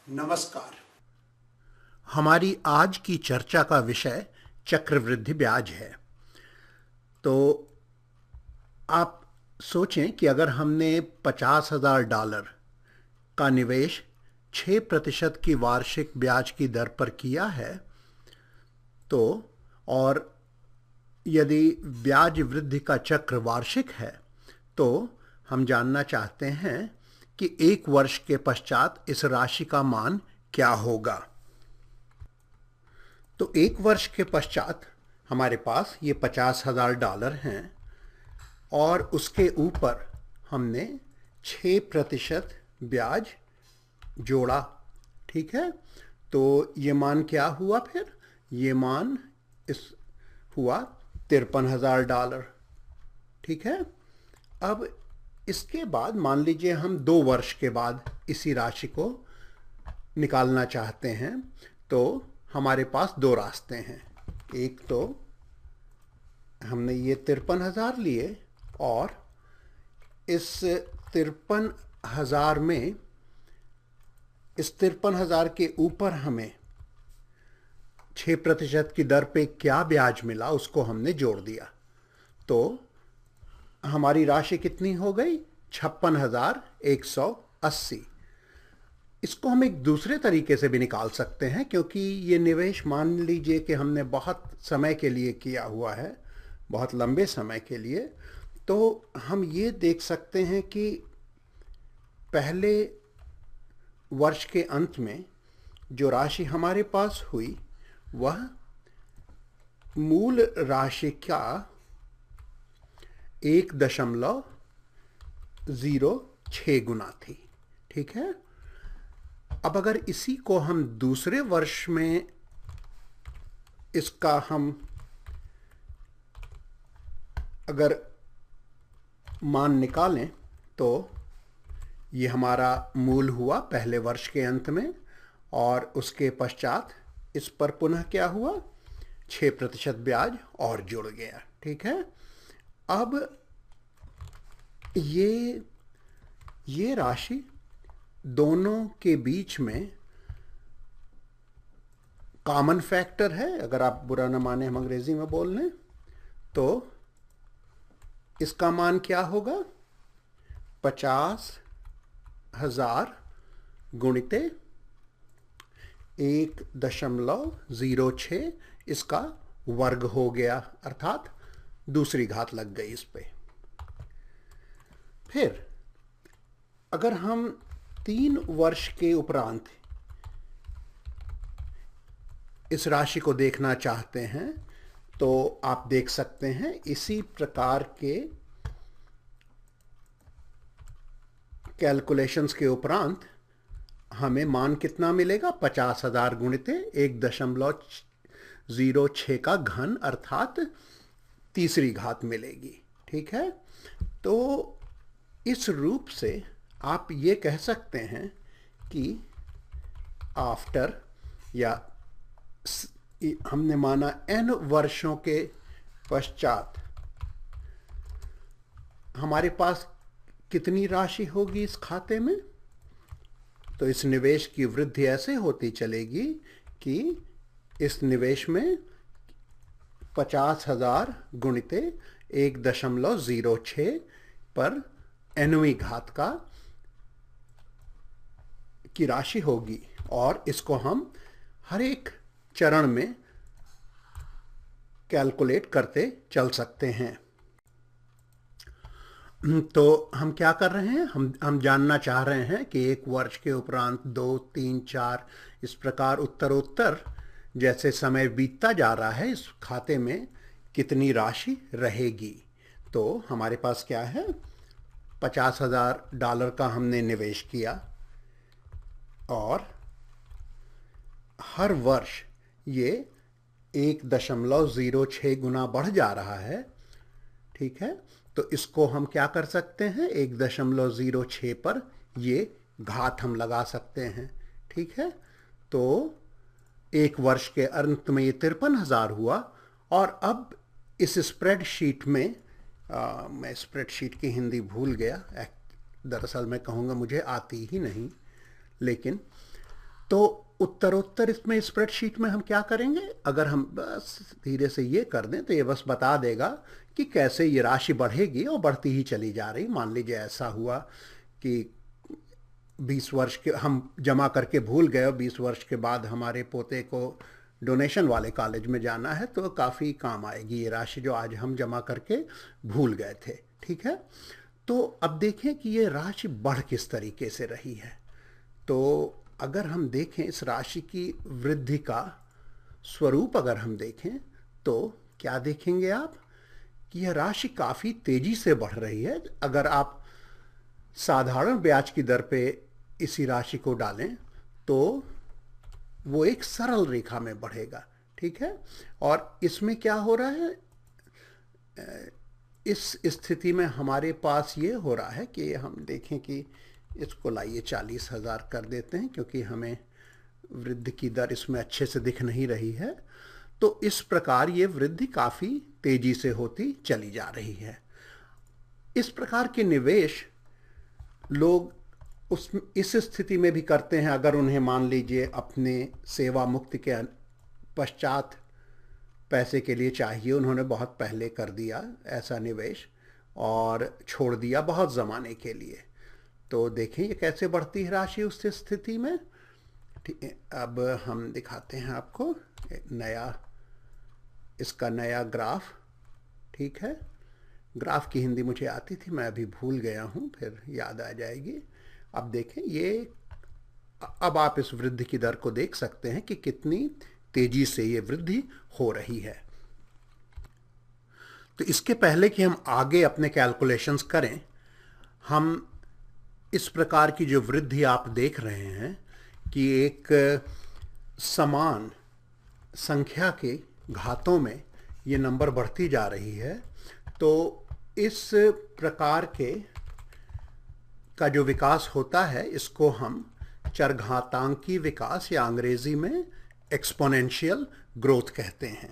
नमस्कार। हमारी आज की चर्चा का विषय चक्रवृद्धि ब्याज है। तो आप सोचें कि अगर हमने $50,000 का निवेश 6% की वार्षिक ब्याज की दर पर किया है, तो और यदि ब्याज वृद्धि का चक्र वार्षिक है, तो हम जानना चाहते हैं कि 1 वर्ष के पश्चात इस राशि का मान क्या होगा। तो 1 वर्ष के पश्चात हमारे पास ये $50,000 हैं और उसके ऊपर हमने 6% ब्याज जोड़ा। ठीक है, तो ये मान क्या हुआ? फिर ये मान इस हुआ $53,000। ठीक है, अब इसके बाद मान लीजिए हम 2 वर्ष के बाद इसी राशि को निकालना चाहते हैं, तो हमारे पास 2 रास्ते हैं। एक तो हमने ये 53,000 लिए और इस 53,000 में इस 53,000 के ऊपर हमें 6% की दर पे क्या ब्याज मिला उसको हमने जोड़ दिया, तो हमारी राशि कितनी हो गई? 56,180। इसको हम एक दूसरे तरीके से भी निकाल सकते हैं, क्योंकि ये निवेश मान लीजिए कि हमने बहुत समय के लिए किया हुआ है, बहुत लंबे समय के लिए। तो हम ये देख सकते हैं कि पहले वर्ष के अंत में जो राशि हमारे पास हुई वह मूल राशि का 1.06 गुना थी। ठीक है, अब अगर इसी को हम दूसरे वर्ष में इसका हम अगर मान निकालें, तो ये हमारा मूल हुआ पहले वर्ष के अंत में, और उसके पश्चात इस पर पुनः क्या हुआ? 6% ब्याज और जुड़ गया। ठीक है, अब ये राशि दोनों के बीच में कॉमन फैक्टर है। अगर आप बुरा न माने, हम अंग्रेजी में बोल लें, तो इसका मान क्या होगा? 50,000 गुणिते 1.06, इसका वर्ग हो गया, अर्थात दूसरी घात लग गई इस पे। फिर अगर हम 3 वर्ष के उपरांत इस राशि को देखना चाहते हैं, तो आप देख सकते हैं इसी प्रकार के कैलकुलेशंस के उपरांत हमें मान कितना मिलेगा? 50,000 गुणिते 1.06 का घन, अर्थात तीसरी घात मिलेगी। ठीक है, तो इस रूप से आप ये कह सकते हैं कि आफ्टर, या हमने माना n वर्षों के पश्चात हमारे पास कितनी राशि होगी इस खाते में। तो इस निवेश की वृद्धि ऐसे होती चलेगी कि इस निवेश में 50,000 गुणिते 1.06 पर nवीं घात की राशि होगी, और इसको हम हर एक चरण में कैलकुलेट करते चल सकते हैं। तो हम क्या कर रहे हैं? हम जानना चाह रहे हैं कि 1 वर्ष के उपरांत 2, 3, 4 इस प्रकार उत्तरोत्तर जैसे समय बीतता जा रहा है, इस खाते में कितनी राशि रहेगी। तो हमारे पास क्या है? $50,000 का हमने निवेश किया और हर वर्ष ये 1.06 गुना बढ़ जा रहा है। ठीक है, तो इसको हम क्या कर सकते हैं? 1.06 पर ये घात हम लगा सकते हैं। ठीक है, तो 1 वर्ष के अंत में ये 53,000 हुआ। और अब इस स्प्रेडशीट में मैं स्प्रेडशीट की हिंदी भूल गया, दरअसल मैं कहूँगा मुझे आती ही नहीं, लेकिन तो उत्तरोत्तर इसमें स्प्रेडशीट में हम क्या करेंगे, अगर हम बस धीरे से ये कर दें तो ये बस बता देगा कि कैसे ये राशि बढ़ेगी और बढ़ती ही चली जा रही। मान लीजिए ऐसा हुआ कि 20 वर्ष के हम जमा करके भूल गए और 20 वर्ष के बाद हमारे पोते को डोनेशन वाले कॉलेज में जाना है, तो काफ़ी काम आएगी ये राशि जो आज हम जमा करके भूल गए थे। ठीक है, तो अब देखें कि ये राशि बढ़ किस तरीके से रही है। तो अगर हम देखें इस राशि की वृद्धि का स्वरूप अगर हम देखें तो क्या देखेंगे आप कि यह राशि काफ़ी तेज़ी से बढ़ रही है। अगर आप साधारण ब्याज की दर पे इसी राशि को डालें तो वो एक सरल रेखा में बढ़ेगा। ठीक है, और इसमें क्या हो रहा है, इस स्थिति में हमारे पास ये हो रहा है कि हम देखें कि इसको लाइए 40,000 कर देते हैं, क्योंकि हमें वृद्धि की दर इसमें अच्छे से दिख नहीं रही है। तो इस प्रकार ये वृद्धि काफ़ी तेज़ी से होती चली जा रही है। इस प्रकार के निवेश लोग इस स्थिति में भी करते हैं अगर उन्हें मान लीजिए अपने सेवा मुक्ति के पश्चात पैसे के लिए चाहिए, उन्होंने बहुत पहले कर दिया ऐसा निवेश और छोड़ दिया बहुत ज़माने के लिए, तो देखें ये कैसे बढ़ती है राशि उस स्थिति में। ठीक है, अब हम दिखाते हैं आपको इसका नया ग्राफ। ठीक है, ग्राफ की हिंदी मुझे आती थी, मैं अभी भूल गया हूँ, फिर याद आ जाएगी। अब देखें ये, अब आप इस वृद्धि की दर को देख सकते हैं कि कितनी तेजी से ये वृद्धि हो रही है। तो इसके पहले कि हम आगे अपने कैलकुलेशंस करें, हम इस प्रकार की जो वृद्धि आप देख रहे हैं कि एक समान संख्या के घातों में ये नंबर बढ़ती जा रही है, तो इस प्रकार का जो विकास होता है इसको हम चरघातांकी विकास या अंग्रेजी में एक्सपोनेंशियल ग्रोथ कहते हैं।